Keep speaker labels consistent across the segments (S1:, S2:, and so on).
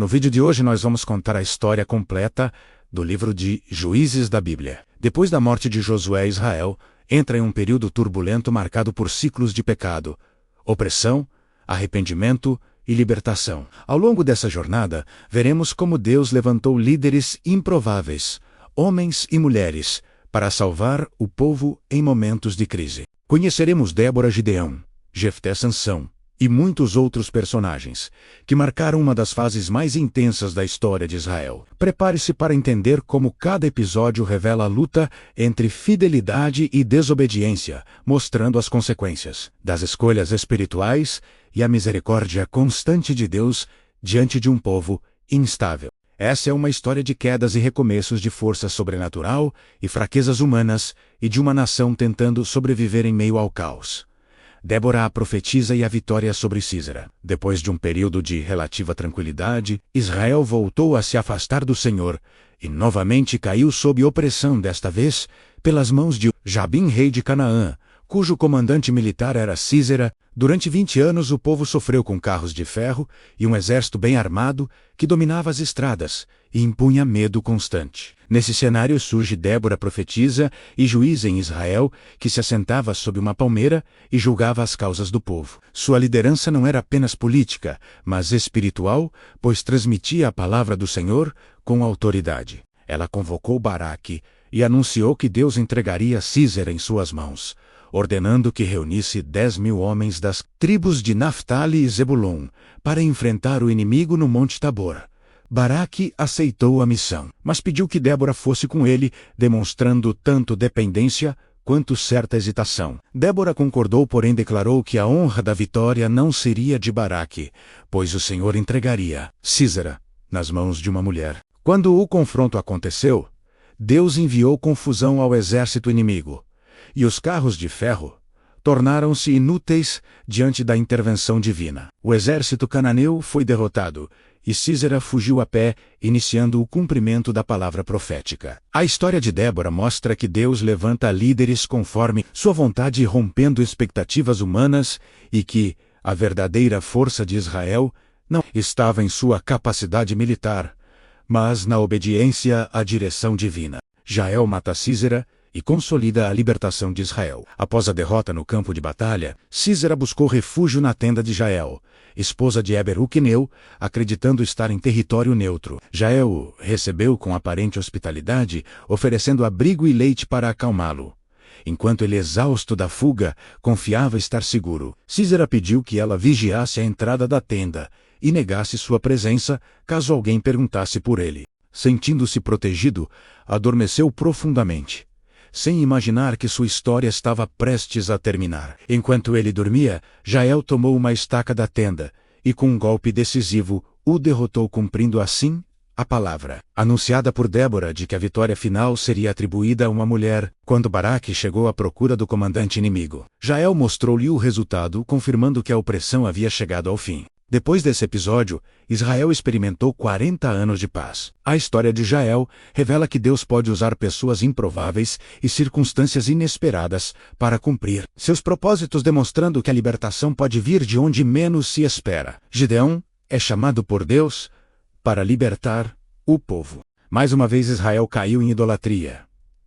S1: No vídeo de hoje nós vamos contar a história completa do livro de Juízes da Bíblia. Depois da morte de Josué, Israel entra em um período turbulento marcado por ciclos de pecado, opressão, arrependimento e libertação. Ao longo dessa jornada, veremos como Deus levantou líderes improváveis, homens e mulheres, para salvar o povo em momentos de crise. Conheceremos Débora, Gideão, Jefté, Sansão e muitos outros personagens, que marcaram uma das fases mais intensas da história de Israel. Prepare-se para entender como cada episódio revela a luta entre fidelidade e desobediência, mostrando as consequências das escolhas espirituais e a misericórdia constante de Deus diante de um povo instável. Essa é uma história de quedas e recomeços, de força sobrenatural e fraquezas humanas, e de uma nação tentando sobreviver em meio ao caos. Débora, a profetisa, e a vitória sobre Sísera. Depois de um período de relativa tranquilidade, Israel voltou a se afastar do Senhor e novamente caiu sob opressão, desta vez pelas mãos de Jabim, rei de Canaã, cujo comandante militar era Sísera. Durante 20 anos o povo sofreu com carros de ferro e um exército bem armado que dominava as estradas e impunha medo constante. Nesse cenário surge Débora, profetisa e juíza em Israel, que se assentava sob uma palmeira e julgava as causas do povo. Sua liderança não era apenas política, mas espiritual, pois transmitia a palavra do Senhor com autoridade. Ela convocou Baraque e anunciou que Deus entregaria Sísera em suas mãos, ordenando que reunisse 10.000 homens das tribos de Naftali e Zebulon para enfrentar o inimigo no Monte Tabor. Baraque aceitou a missão, mas pediu que Débora fosse com ele, demonstrando tanto dependência quanto certa hesitação. Débora concordou, porém declarou que a honra da vitória não seria de Baraque, pois o Senhor entregaria Sísera nas mãos de uma mulher. Quando o confronto aconteceu, Deus enviou confusão ao exército inimigo, e os carros de ferro tornaram-se inúteis diante da intervenção divina. O exército cananeu foi derrotado, e Sísera fugiu a pé, iniciando o cumprimento da palavra profética. A história de Débora mostra que Deus levanta líderes conforme sua vontade, rompendo expectativas humanas, e que a verdadeira força de Israel não estava em sua capacidade militar, mas na obediência à direção divina. Jael mata Sísera e consolida a libertação de Israel. Após a derrota no campo de batalha, Sísera buscou refúgio na tenda de Jael, esposa de Eber o-Queneu, acreditando estar em território neutro. Jael o recebeu com aparente hospitalidade, oferecendo abrigo e leite para acalmá-lo. Enquanto ele, exausto da fuga, confiava estar seguro, Sísera pediu que ela vigiasse a entrada da tenda e negasse sua presença caso alguém perguntasse por ele. Sentindo-se protegido, adormeceu profundamente, sem imaginar que sua história estava prestes a terminar. Enquanto ele dormia, Jael tomou uma estaca da tenda e, com um golpe decisivo, o derrotou, cumprindo assim a palavra anunciada por Débora de que a vitória final seria atribuída a uma mulher. Quando Baraque chegou à procura do comandante inimigo, Jael mostrou-lhe o resultado, confirmando que a opressão havia chegado ao fim. Depois desse episódio, Israel experimentou 40 anos de paz. A história de Jael revela que Deus pode usar pessoas improváveis e circunstâncias inesperadas para cumprir seus propósitos, demonstrando que a libertação pode vir de onde menos se espera. Gideão é chamado por Deus para libertar o povo. Mais uma vez Israel caiu em idolatria,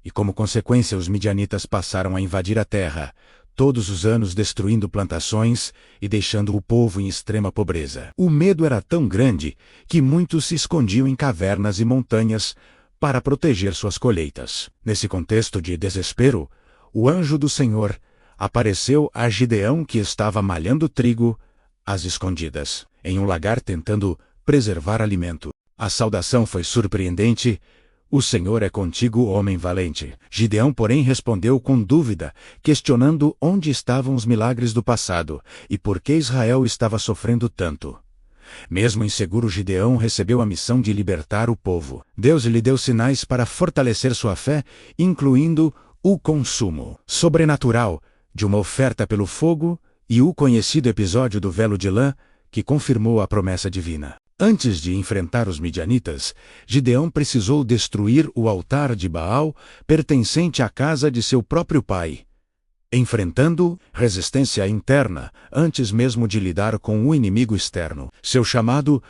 S1: e como consequência os midianitas passaram a invadir a terra, todos os anos destruindo plantações e deixando o povo em extrema pobreza. O medo era tão grande que muitos se escondiam em cavernas e montanhas para proteger suas colheitas. Nesse contexto de desespero, o anjo do Senhor apareceu a Gideão, que estava malhando trigo às escondidas, em um lagar, tentando preservar alimento. A saudação foi surpreendente: "O Senhor é contigo, homem valente." Gideão, porém, respondeu com dúvida, questionando onde estavam os milagres do passado e por que Israel estava sofrendo tanto. Mesmo inseguro, Gideão recebeu a missão de libertar o povo. Deus lhe deu sinais para fortalecer sua fé, incluindo o consumo sobrenatural de uma oferta pelo fogo e o conhecido episódio do velo de lã, que confirmou a promessa divina. Antes de enfrentar os midianitas, Gideão precisou destruir o altar de Baal, pertencente à casa de seu próprio pai, enfrentando resistência interna antes mesmo de lidar com o inimigo externo. Seu chamado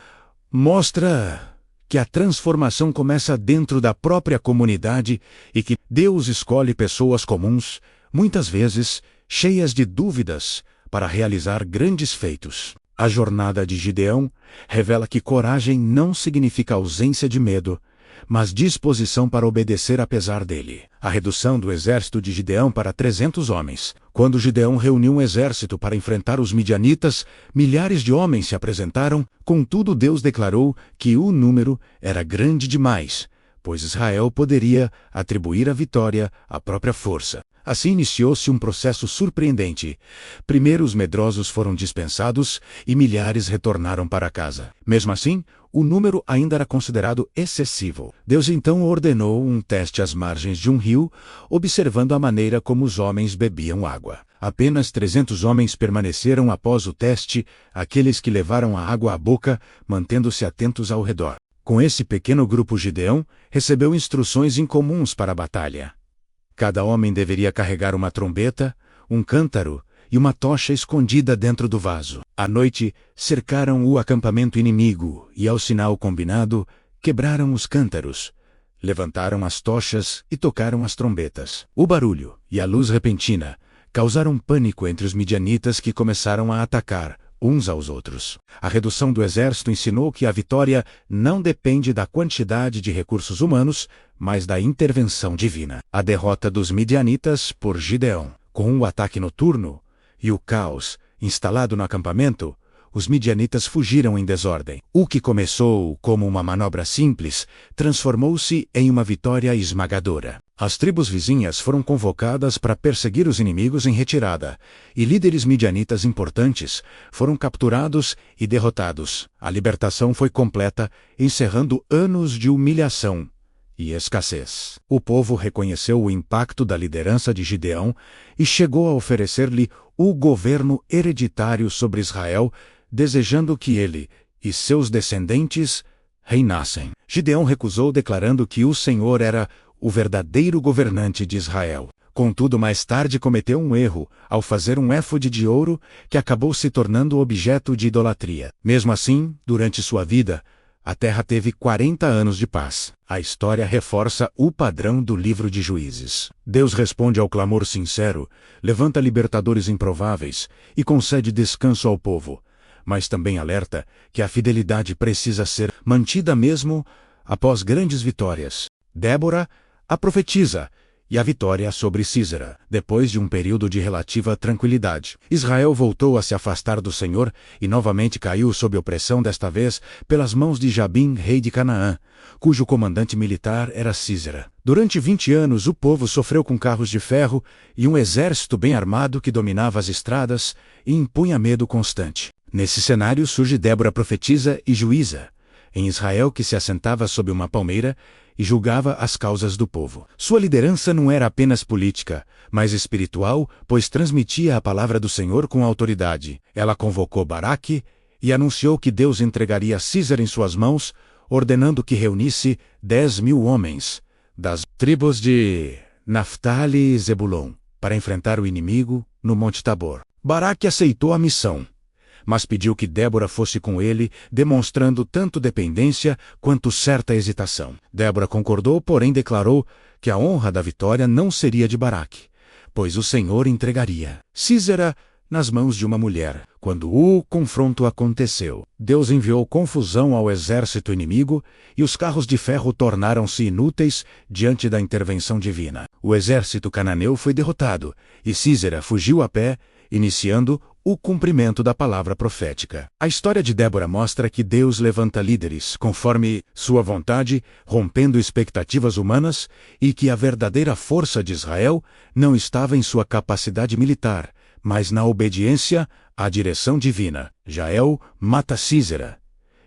S1: mostra que a transformação começa dentro da própria comunidade e que Deus escolhe pessoas comuns, muitas vezes cheias de dúvidas, para realizar grandes feitos. A jornada de Gideão revela que coragem não significa ausência de medo, mas disposição para obedecer apesar dele. A redução do exército de Gideão para 300 homens. Quando Gideão reuniu um exército para enfrentar os midianitas, milhares de homens se apresentaram, contudo Deus declarou que o número era grande demais, pois Israel poderia atribuir a vitória à própria força. Assim iniciou-se um processo surpreendente. Primeiro os medrosos foram dispensados e milhares retornaram para casa. Mesmo assim, o número ainda era considerado excessivo. Deus então ordenou um teste às margens de um rio, observando a maneira como os homens bebiam água. Apenas 300 homens permaneceram após o teste, aqueles que levaram a água à boca, mantendo-se atentos ao redor. Com esse pequeno grupo, Gideão recebeu instruções incomuns para a batalha. Cada homem deveria carregar uma trombeta, um cântaro e uma tocha escondida dentro do vaso. À noite, cercaram o acampamento inimigo e, ao sinal combinado, quebraram os cântaros, levantaram as tochas e tocaram as trombetas. O barulho e a luz repentina causaram pânico entre os midianitas, que começaram a atacar uns aos outros. A redução do exército ensinou que a vitória não depende da quantidade de recursos humanos, mas da intervenção divina. A derrota dos midianitas por Gideão. Com o ataque noturno e o caos instalado no acampamento, os midianitas fugiram em desordem. O que começou como uma manobra simples transformou-se em uma vitória esmagadora. As tribos vizinhas foram convocadas para perseguir os inimigos em retirada, e líderes midianitas importantes foram capturados e derrotados. A libertação foi completa, encerrando anos de humilhação e escassez. O povo reconheceu o impacto da liderança de Gideão e chegou a oferecer-lhe o governo hereditário sobre Israel, desejando que ele e seus descendentes reinassem. Gideão recusou, declarando que o Senhor era o verdadeiro governante de Israel. Contudo, mais tarde cometeu um erro ao fazer um éfode de ouro que acabou se tornando objeto de idolatria. Mesmo assim, durante sua vida, a terra teve 40 anos de paz. A história reforça o padrão do livro de Juízes. Deus responde ao clamor sincero, levanta libertadores improváveis e concede descanso ao povo, mas também alerta que a fidelidade precisa ser mantida mesmo após grandes vitórias. Débora a profetiza, e a vitória sobre Sísera. Depois de um período de relativa tranquilidade, Israel voltou a se afastar do Senhor e novamente caiu sob opressão, desta vez pelas mãos de Jabim, rei de Canaã, cujo comandante militar era Sísera. Durante 20 anos o povo sofreu com carros de ferro e um exército bem armado que dominava as estradas e impunha medo constante. Nesse cenário surge Débora profetisa e juíza, em Israel, que se assentava sob uma palmeira e julgava as causas do povo. Sua liderança não era apenas política, mas espiritual, pois transmitia a palavra do Senhor com autoridade. Ela convocou Baraque e anunciou que Deus entregaria Sísera em suas mãos, ordenando que reunisse 10.000 homens das tribos de Naftali e Zebulon para enfrentar o inimigo no Monte Tabor. Baraque aceitou a missão, mas pediu que Débora fosse com ele, demonstrando tanto dependência quanto certa hesitação. Débora concordou, porém declarou que a honra da vitória não seria de Baraque, pois o Senhor entregaria Sísera nas mãos de uma mulher. Quando o confronto aconteceu, Deus enviou confusão ao exército inimigo e os carros de ferro tornaram-se inúteis diante da intervenção divina. O exército cananeu foi derrotado e Sísera fugiu a pé, iniciando o cumprimento da palavra profética. A história de Débora mostra que Deus levanta líderes conforme sua vontade, rompendo expectativas humanas, e que a verdadeira força de Israel não estava em sua capacidade militar, mas na obediência à direção divina. Jael mata Sísera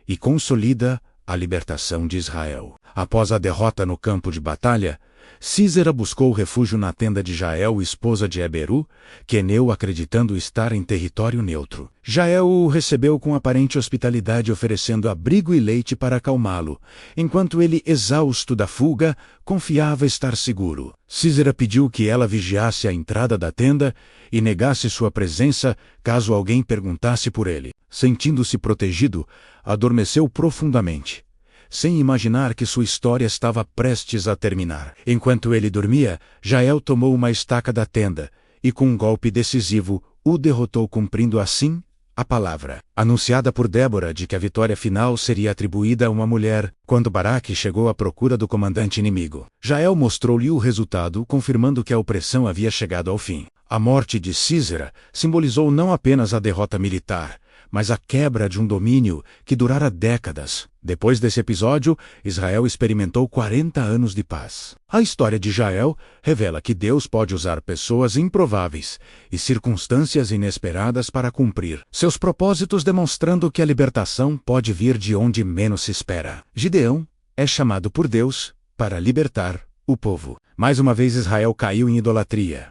S1: e consolida a libertação de Israel. Após a derrota no campo de batalha, Sísera buscou refúgio na tenda de Jael, esposa de Eberu, queneu acreditando estar em território neutro. Jael o recebeu com aparente hospitalidade, oferecendo abrigo e leite para acalmá-lo, enquanto ele, exausto da fuga, confiava estar seguro. Sísera pediu que ela vigiasse a entrada da tenda e negasse sua presença caso alguém perguntasse por ele. sentindo-se protegido, adormeceu profundamente, sem imaginar que sua história estava prestes a terminar. Enquanto ele dormia, Jael tomou uma estaca da tenda e, com um golpe decisivo, o derrotou, cumprindo assim a palavra anunciada por Débora de que a vitória final seria atribuída a uma mulher. Quando Baraque chegou à procura do comandante inimigo, Jael mostrou-lhe o resultado, confirmando que a opressão havia chegado ao fim. A morte de Sísera simbolizou não apenas a derrota militar, mas a quebra de um domínio que durara décadas. Depois desse episódio, Israel experimentou 40 anos de paz. A história de Jael revela que Deus pode usar pessoas improváveis e circunstâncias inesperadas para cumprir seus propósitos, demonstrando que a libertação pode vir de onde menos se espera. Gideão é chamado por Deus para libertar o povo. Mais uma vez Israel caiu em idolatria,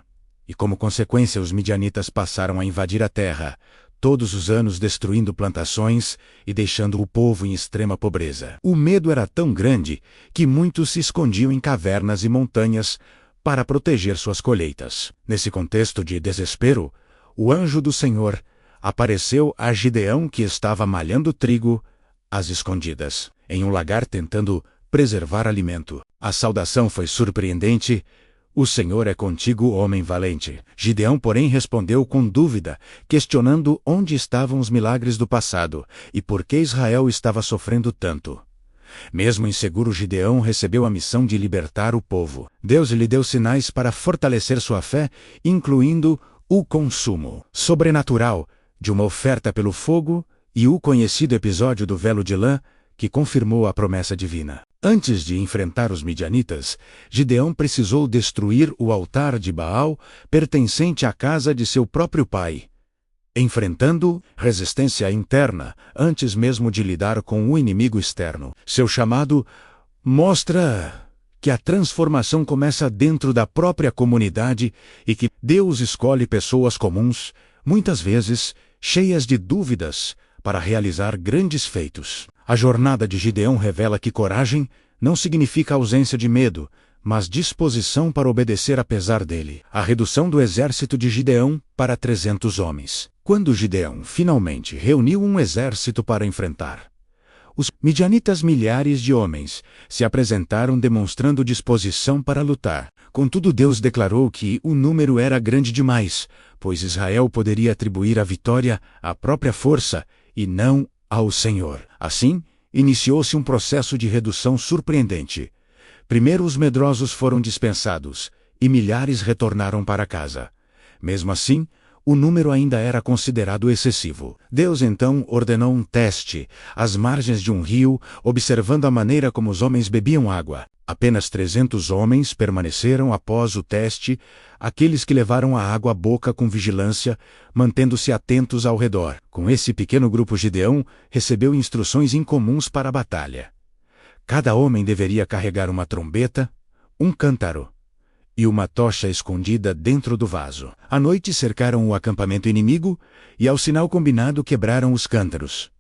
S1: e como consequência os midianitas passaram a invadir a terra, todos os anos destruindo plantações e deixando o povo em extrema pobreza. O medo era tão grande que muitos se escondiam em cavernas e montanhas para proteger suas colheitas. Nesse contexto de desespero, o anjo do Senhor apareceu a Gideão, que estava malhando trigo às escondidas, em um lagar, tentando preservar alimento. A saudação foi surpreendente: "O Senhor é contigo, homem valente." Gideão, porém, respondeu com dúvida, questionando onde estavam os milagres do passado e por que Israel estava sofrendo tanto. Mesmo inseguro, Gideão recebeu a missão de libertar o povo. Deus lhe deu sinais para fortalecer sua fé, incluindo o consumo sobrenatural de uma oferta pelo fogo e o conhecido episódio do velo de lã, que confirmou a promessa divina. Antes de enfrentar os midianitas, Gideão precisou destruir o altar de Baal, pertencente à casa de seu próprio pai, enfrentando resistência interna antes mesmo de lidar com o inimigo externo. Seu chamado mostra que a transformação começa dentro da própria comunidade e que Deus escolhe pessoas comuns, muitas vezes cheias de dúvidas, para realizar grandes feitos. A jornada de Gideão revela que coragem não significa ausência de medo, mas disposição para obedecer apesar dele. A redução do exército de Gideão para 300 homens. Quando Gideão finalmente reuniu um exército para enfrentar os midianitas, milhares de homens se apresentaram demonstrando disposição para lutar. Contudo, Deus declarou que o número era grande demais, pois Israel poderia atribuir a vitória à própria força e não ao Senhor. Assim, iniciou-se um processo de redução surpreendente. Primeiro os medrosos foram dispensados, e milhares retornaram para casa. Mesmo assim, o número ainda era considerado excessivo. Deus então ordenou um teste às margens de um rio, observando a maneira como os homens bebiam água. Apenas 300 homens permaneceram após o teste, aqueles que levaram a água à boca com vigilância, mantendo-se atentos ao redor. Com esse pequeno grupo, Gideão recebeu instruções incomuns para a batalha. Cada homem deveria carregar uma trombeta, um cântaro e uma tocha escondida dentro do vaso. À noite cercaram o acampamento inimigo e, ao sinal combinado, quebraram os cântaros.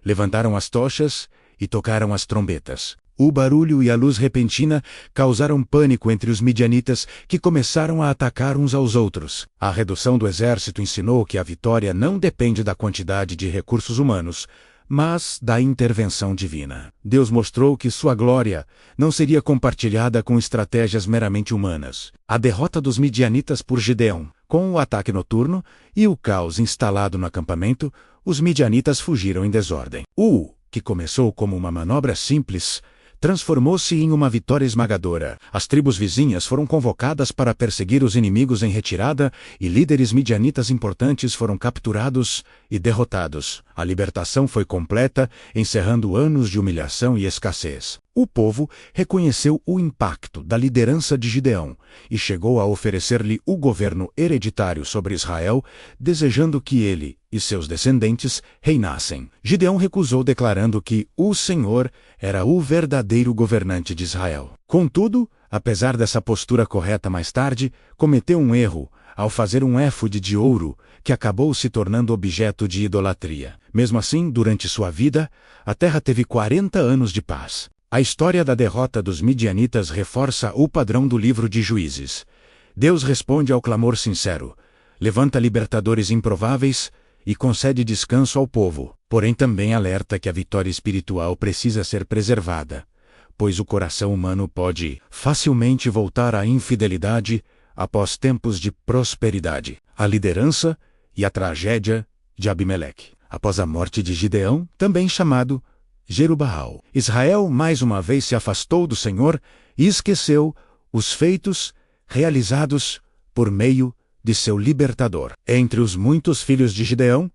S1: Levantaram as tochas e tocaram as trombetas. O barulho e a luz repentina causaram pânico entre os midianitas, que começaram a atacar uns aos outros. A redução do exército ensinou que a vitória não depende da quantidade de recursos humanos, mas da intervenção divina. Deus mostrou que sua glória não seria compartilhada com estratégias meramente humanas. A derrota dos midianitas por Gideão, com o ataque noturno e o caos instalado no acampamento, os midianitas fugiram em desordem. O que começou como uma manobra simples transformou-se em uma vitória esmagadora. As tribos vizinhas foram convocadas para perseguir os inimigos em retirada e líderes midianitas importantes foram capturados e derrotados. A libertação foi completa, encerrando anos de humilhação e escassez. O povo reconheceu o impacto da liderança de Gideão e chegou a oferecer-lhe o governo hereditário sobre Israel, desejando que ele e seus descendentes reinassem. Gideão recusou, declarando que o Senhor era o verdadeiro governante de Israel. Contudo, apesar dessa postura correta, mais tarde cometeu um erro ao fazer um éfode de ouro que acabou se tornando objeto de idolatria. Mesmo assim, durante sua vida, a terra teve 40 anos de paz. A história da derrota dos midianitas reforça o padrão do livro de Juízes. Deus responde ao clamor sincero, levanta libertadores improváveis e concede descanso ao povo, porém também alerta que a vitória espiritual precisa ser preservada, pois o coração humano pode facilmente voltar à infidelidade após tempos de prosperidade. A liderança e a tragédia de Abimeleque. Após a morte de Gideão, também chamado Jerubaal, Israel mais uma vez se afastou do Senhor e esqueceu os feitos realizados por meio de seu libertador. Entre os muitos filhos de Gideão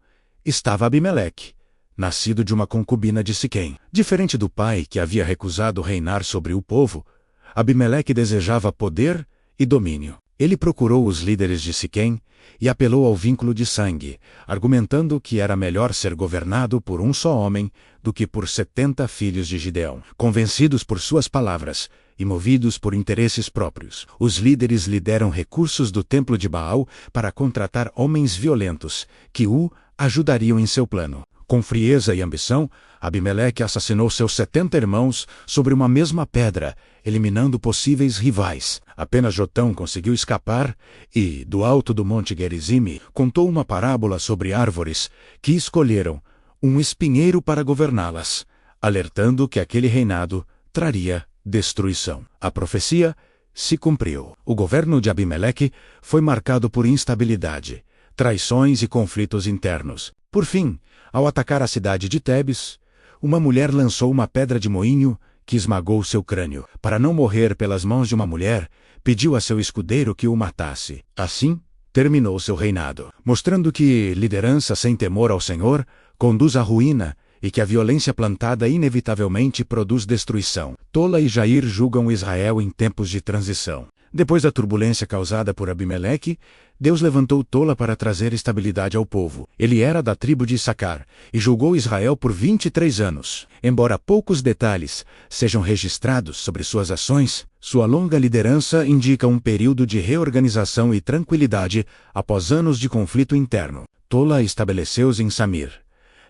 S1: estava Abimeleque, nascido de uma concubina de Siquém. Diferente do pai, que havia recusado reinar sobre o povo, Abimeleque desejava poder e domínio. Ele procurou os líderes de Siquém e apelou ao vínculo de sangue, argumentando que era melhor ser governado por um só homem do que por 70 filhos de Gideão. Convencidos por suas palavras e movidos por interesses próprios, os líderes lhe deram recursos do templo de Baal para contratar homens violentos que o ajudariam em seu plano. Com frieza e ambição, Abimeleque assassinou seus 70 irmãos sobre uma mesma pedra, eliminando possíveis rivais. Apenas Jotão conseguiu escapar e, do alto do Monte Gerizime, contou uma parábola sobre árvores que escolheram um espinheiro para governá-las, alertando que aquele reinado traria destruição. A profecia se cumpriu. O governo de Abimeleque foi marcado por instabilidade, traições e conflitos internos. Por fim, ao atacar a cidade de Tebes, uma mulher lançou uma pedra de moinho que esmagou seu crânio. Para não morrer pelas mãos de uma mulher, pediu a seu escudeiro que o matasse. Assim, terminou seu reinado, mostrando que liderança sem temor ao Senhor conduz à ruína e que a violência plantada inevitavelmente produz destruição. Tola e Jair julgam Israel em tempos de transição. Depois da turbulência causada por Abimeleque, Deus levantou Tola para trazer estabilidade ao povo. Ele era da tribo de Issacar e julgou Israel por 23 anos. Embora poucos detalhes sejam registrados sobre suas ações, sua longa liderança indica um período de reorganização e tranquilidade após anos de conflito interno. Tola estabeleceu-se em Samir,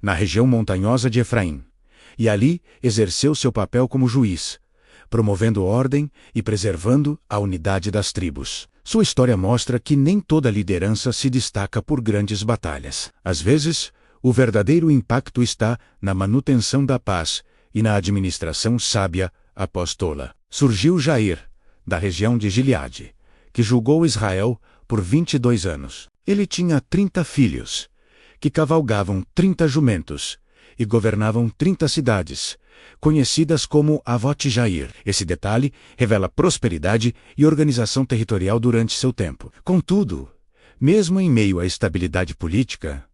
S1: na região montanhosa de Efraim, e ali exerceu seu papel como juiz, promovendo ordem e preservando a unidade das tribos. Sua história mostra que nem toda liderança se destaca por grandes batalhas. Às vezes, o verdadeiro impacto está na manutenção da paz e na administração sábia após Tola. Surgiu Jair, da região de Gileade, que julgou Israel por 22 anos. Ele tinha 30 filhos, que cavalgavam 30 jumentos e governavam 30 cidades, conhecidas como Avot Jair. Esse detalhe revela prosperidade e organização territorial durante seu tempo. Contudo, mesmo em meio à estabilidade política,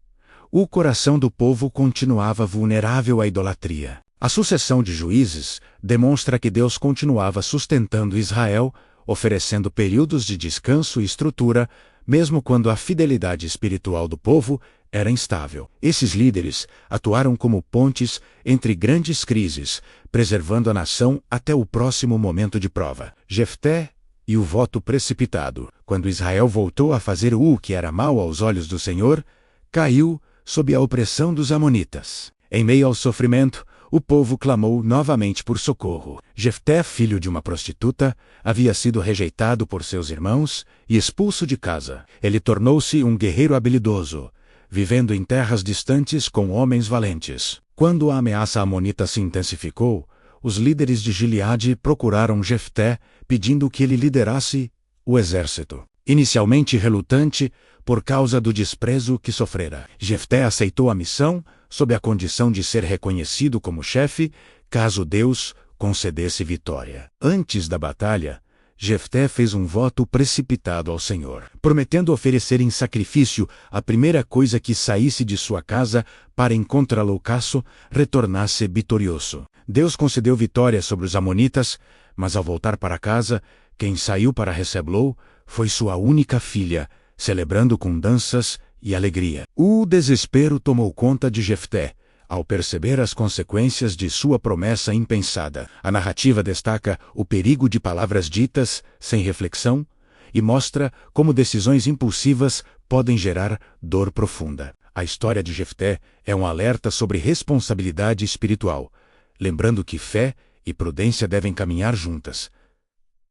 S1: o coração do povo continuava vulnerável à idolatria. A sucessão de juízes demonstra que Deus continuava sustentando Israel, oferecendo períodos de descanso e estrutura, mesmo quando a fidelidade espiritual do povo era instável. Esses líderes atuaram como pontes entre grandes crises, preservando a nação até o próximo momento de prova. Jefté e o voto precipitado. Quando Israel voltou a fazer o que era mal aos olhos do Senhor, caiu sob a opressão dos amonitas. Em meio ao sofrimento, o povo clamou novamente por socorro. Jefté, filho de uma prostituta, havia sido rejeitado por seus irmãos e expulso de casa. Ele tornou-se um guerreiro habilidoso, vivendo em terras distantes com homens valentes. Quando a ameaça amonita se intensificou, os líderes de Gileade procuraram Jefté, pedindo que ele liderasse o exército. Inicialmente relutante, por causa do desprezo que sofrera, Jefté aceitou a missão sob a condição de ser reconhecido como chefe, caso Deus concedesse vitória. Antes da batalha, Jefté fez um voto precipitado ao Senhor, prometendo oferecer em sacrifício a primeira coisa que saísse de sua casa para, em contraloucaço, retornasse vitorioso. Deus concedeu vitória sobre os amonitas, mas ao voltar para casa, quem saiu para recebê-lo foi sua única filha, celebrando com danças e alegria. O desespero tomou conta de Jefté, ao perceber as consequências de sua promessa impensada. A narrativa destaca o perigo de palavras ditas sem reflexão e mostra como decisões impulsivas podem gerar dor profunda. A história de Jefté é um alerta sobre responsabilidade espiritual, lembrando que fé e prudência devem caminhar juntas.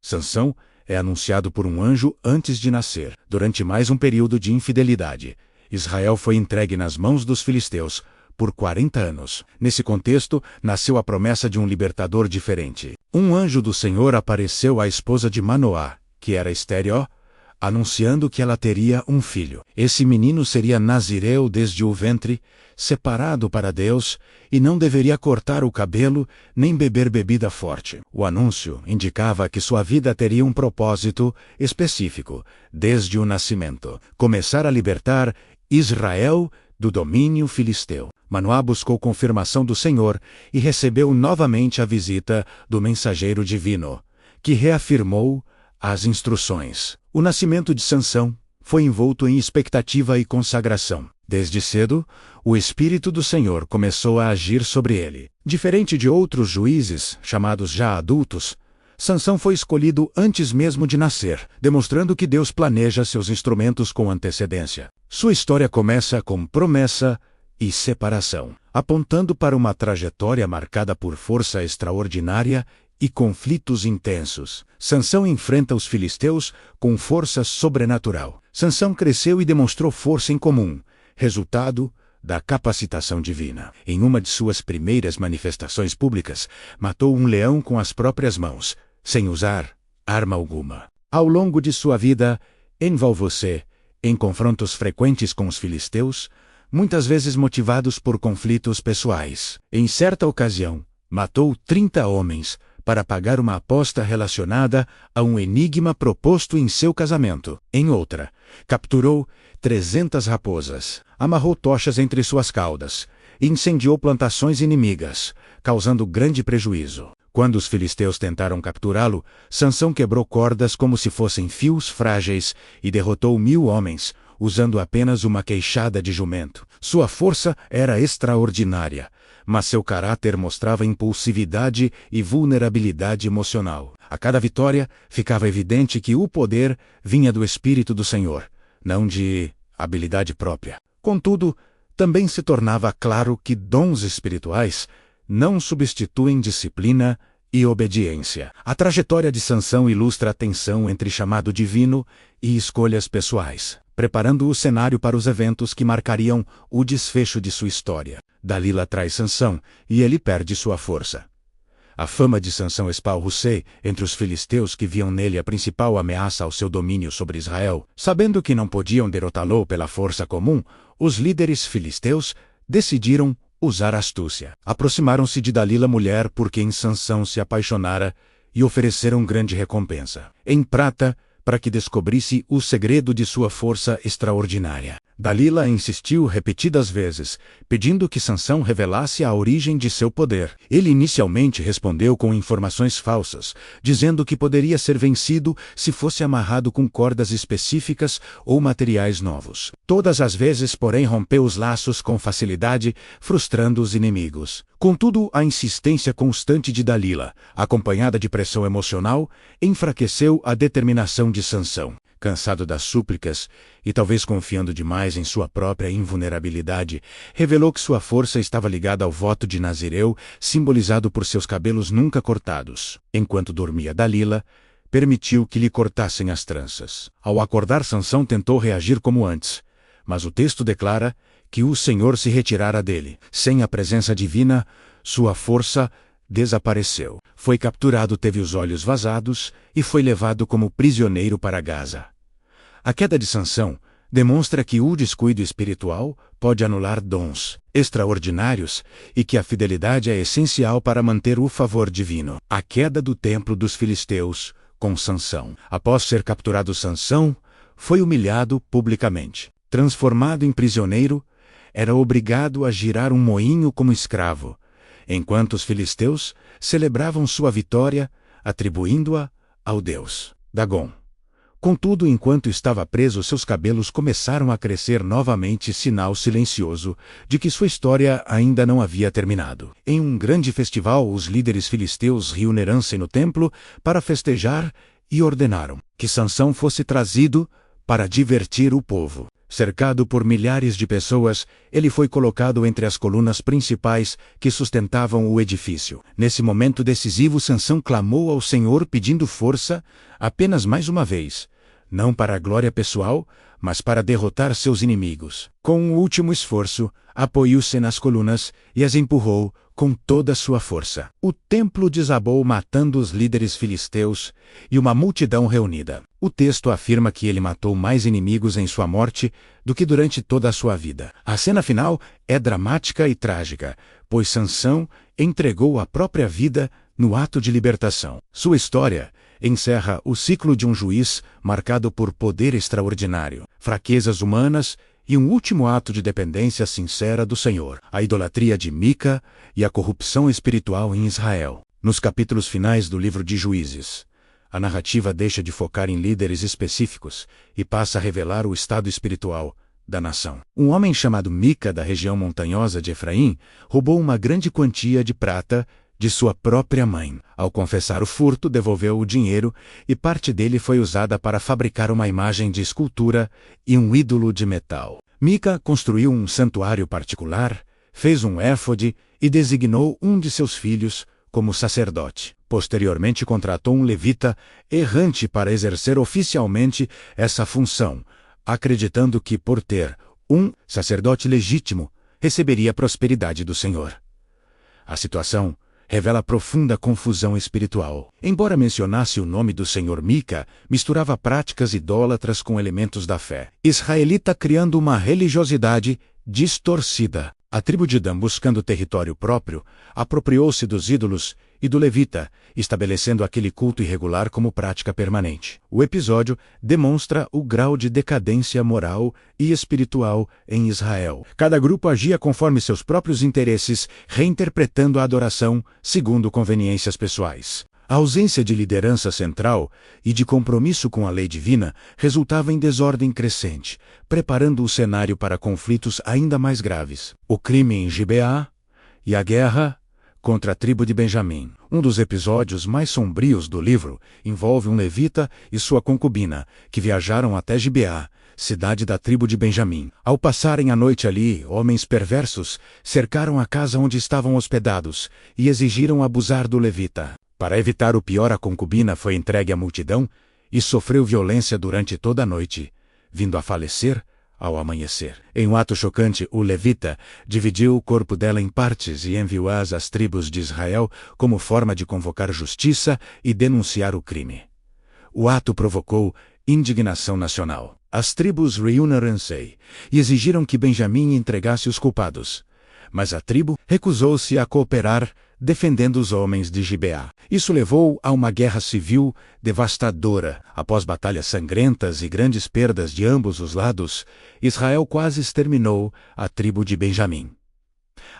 S1: Sansão é anunciado por um anjo antes de nascer. Durante mais um período de infidelidade, Israel foi entregue nas mãos dos filisteus por 40 anos. Nesse contexto, nasceu a promessa de um libertador diferente. Um anjo do Senhor apareceu à esposa de Manoá, que era estéril, anunciando que ela teria um filho. Esse menino seria nazireu desde o ventre, separado para Deus, e não deveria cortar o cabelo nem beber bebida forte. O anúncio indicava que sua vida teria um propósito específico, desde o nascimento: começar a libertar Israel do domínio filisteu. Manoá buscou confirmação do Senhor e recebeu novamente a visita do mensageiro divino, que reafirmou as instruções. O nascimento de Sansão foi envolto em expectativa e consagração. Desde cedo, o Espírito do Senhor começou a agir sobre ele. Diferente de outros juízes, chamados já adultos, Sansão foi escolhido antes mesmo de nascer, demonstrando que Deus planeja seus instrumentos com antecedência. Sua história começa com promessa e separação, apontando para uma trajetória marcada por força extraordinária e conflitos intensos. Sansão enfrenta os filisteus com força sobrenatural. Sansão cresceu e demonstrou força em comum, resultado da capacitação divina. Em uma de suas primeiras manifestações públicas, matou um leão com as próprias mãos, sem usar arma alguma. Ao longo de sua vida, envolveu-se em confrontos frequentes com os filisteus, muitas vezes motivados por conflitos pessoais. Em certa ocasião, matou 30 homens para pagar uma aposta relacionada a um enigma proposto em seu casamento. Em outra, capturou 300 raposas, amarrou tochas entre suas caudas e incendiou plantações inimigas, causando grande prejuízo. Quando os filisteus tentaram capturá-lo, Sansão quebrou cordas como se fossem fios frágeis e derrotou 1000 homens, usando apenas uma queixada de jumento. Sua força era extraordinária, mas seu caráter mostrava impulsividade e vulnerabilidade emocional. A cada vitória, ficava evidente que o poder vinha do Espírito do Senhor, não de habilidade própria. Contudo, também se tornava claro que dons espirituais não substituem disciplina e obediência. A trajetória de Sansão ilustra a tensão entre chamado divino e escolhas pessoais, preparando o cenário para os eventos que marcariam o desfecho de sua história. Dalila trai Sansão e ele perde sua força. A fama de Sansão esparrou-se entre os filisteus, que viam nele a principal ameaça ao seu domínio sobre Israel. Sabendo que não podiam derrotá-lo pela força comum, os líderes filisteus decidiram usar astúcia. Aproximaram-se de Dalila, mulher por quem Sansão se apaixonara, e ofereceram grande recompensa em prata para que descobrisse o segredo de sua força extraordinária. Dalila insistiu repetidas vezes, pedindo que Sansão revelasse a origem de seu poder. Ele inicialmente respondeu com informações falsas, dizendo que poderia ser vencido se fosse amarrado com cordas específicas ou materiais novos. Todas as vezes, porém, rompeu os laços com facilidade, frustrando os inimigos. Contudo, a insistência constante de Dalila, acompanhada de pressão emocional, enfraqueceu a determinação de Sansão. Cansado das súplicas e talvez confiando demais em sua própria invulnerabilidade, revelou que sua força estava ligada ao voto de Nazireu, simbolizado por seus cabelos nunca cortados. Enquanto dormia Dalila, permitiu que lhe cortassem as tranças. Ao acordar, Sansão tentou reagir como antes, mas o texto declara que o Senhor se retirara dele. Sem a presença divina, sua força desapareceu. Foi capturado, teve os olhos vazados e foi levado como prisioneiro para Gaza. A queda de Sansão demonstra que o descuido espiritual pode anular dons extraordinários e que a fidelidade é essencial para manter o favor divino. A queda do templo dos filisteus com Sansão. Após ser capturado, Sansão foi humilhado publicamente. Transformado em prisioneiro, era obrigado a girar um moinho como escravo, enquanto os filisteus celebravam sua vitória, atribuindo-a ao deus Dagom. Contudo, enquanto estava preso, seus cabelos começaram a crescer novamente, sinal silencioso de que sua história ainda não havia terminado. Em um grande festival, os líderes filisteus reuniram-se no templo para festejar e ordenaram que Sansão fosse trazido para divertir o povo. Cercado por milhares de pessoas, ele foi colocado entre as colunas principais que sustentavam o edifício. Nesse momento decisivo, Sansão clamou ao Senhor pedindo força apenas mais uma vez, não para a glória pessoal, mas para derrotar seus inimigos. Com um último esforço, apoiou-se nas colunas e as empurrou com toda a sua força. O templo desabou, matando os líderes filisteus e uma multidão reunida. O texto afirma que ele matou mais inimigos em sua morte do que durante toda a sua vida. A cena final é dramática e trágica, pois Sansão entregou a própria vida no ato de libertação. Sua história encerra o ciclo de um juiz marcado por poder extraordinário, fraquezas humanas e um último ato de dependência sincera do Senhor, a idolatria de Mica e a corrupção espiritual em Israel. Nos capítulos finais do livro de Juízes, a narrativa deixa de focar em líderes específicos e passa a revelar o estado espiritual da nação. Um homem chamado Mica, da região montanhosa de Efraim, roubou uma grande quantia de prata de sua própria mãe. Ao confessar o furto, devolveu o dinheiro e parte dele foi usada para fabricar uma imagem de escultura e um ídolo de metal. Mica construiu um santuário particular, fez um éfode e designou um de seus filhos como sacerdote. Posteriormente contratou um levita errante para exercer oficialmente essa função, acreditando que, por ter um sacerdote legítimo, receberia a prosperidade do Senhor. A situação revela profunda confusão espiritual. Embora mencionasse o nome do Senhor, Mica misturava práticas idólatras com elementos da fé israelita, criando uma religiosidade distorcida. A tribo de Dan, buscando território próprio, apropriou-se dos ídolos e do levita, estabelecendo aquele culto irregular como prática permanente. O episódio demonstra o grau de decadência moral e espiritual em Israel. Cada grupo agia conforme seus próprios interesses, reinterpretando a adoração segundo conveniências pessoais. A ausência de liderança central e de compromisso com a lei divina resultava em desordem crescente, preparando o cenário para conflitos ainda mais graves. O crime em Gibeá e a guerra contra a tribo de Benjamim. Um dos episódios mais sombrios do livro envolve um levita e sua concubina, que viajaram até Gibeá, cidade da tribo de Benjamim. Ao passarem a noite ali, homens perversos cercaram a casa onde estavam hospedados e exigiram abusar do levita. Para evitar o pior, a concubina foi entregue à multidão e sofreu violência durante toda a noite, vindo a falecer ao amanhecer. Em um ato chocante, o levita dividiu o corpo dela em partes e enviou-as às tribos de Israel como forma de convocar justiça e denunciar o crime. O ato provocou indignação nacional. As tribos reuniram-se e exigiram que Benjamim entregasse os culpados, mas a tribo recusou-se a cooperar, defendendo os homens de Gibeá. Isso levou a uma guerra civil devastadora. Após batalhas sangrentas e grandes perdas de ambos os lados, Israel quase exterminou a tribo de Benjamim.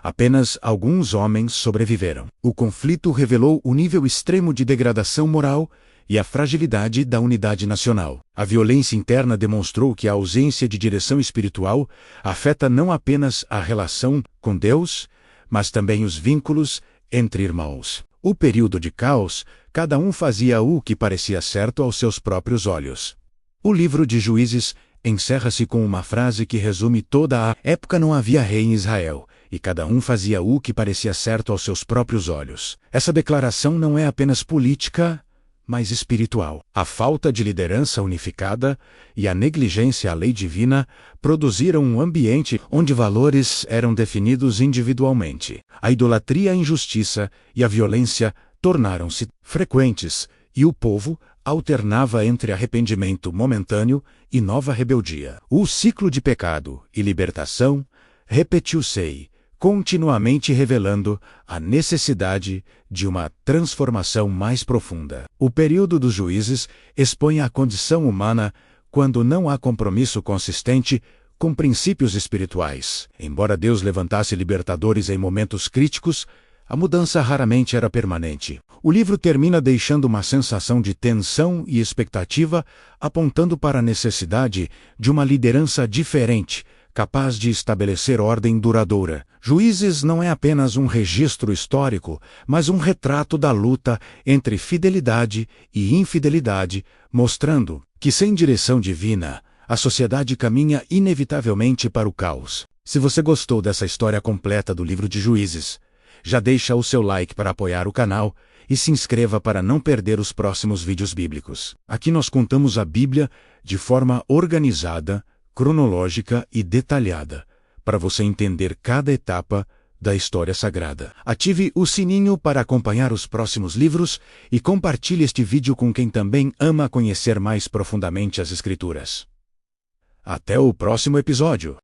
S1: Apenas alguns homens sobreviveram. O conflito revelou o nível extremo de degradação moral e a fragilidade da unidade nacional. A violência interna demonstrou que a ausência de direção espiritual afeta não apenas a relação com Deus, mas também os vínculos entre irmãos. O período de caos, cada um fazia o que parecia certo aos seus próprios olhos. O livro de Juízes encerra-se com uma frase que resume toda a época: não havia rei em Israel, e cada um fazia o que parecia certo aos seus próprios olhos. Essa declaração não é apenas política, mas espiritual. A falta de liderança unificada e a negligência à lei divina produziram um ambiente onde valores eram definidos individualmente. A idolatria, a injustiça e a violência tornaram-se frequentes, e o povo alternava entre arrependimento momentâneo e nova rebeldia. O ciclo de pecado e libertação repetiu-se, continuamente revelando a necessidade de uma transformação mais profunda. O período dos juízes expõe a condição humana quando não há compromisso consistente com princípios espirituais. Embora Deus levantasse libertadores em momentos críticos, a mudança raramente era permanente. O livro termina deixando uma sensação de tensão e expectativa, apontando para a necessidade de uma liderança diferente, capaz de estabelecer ordem duradoura. Juízes não é apenas um registro histórico, mas um retrato da luta entre fidelidade e infidelidade, mostrando que, sem direção divina, a sociedade caminha inevitavelmente para o caos. Se você gostou dessa história completa do livro de Juízes, já deixa o seu like para apoiar o canal e se inscreva para não perder os próximos vídeos bíblicos. Aqui nós contamos a Bíblia de forma organizada, cronológica e detalhada, para você entender cada etapa da história sagrada. Ative o sininho para acompanhar os próximos livros e compartilhe este vídeo com quem também ama conhecer mais profundamente as Escrituras. Até o próximo episódio!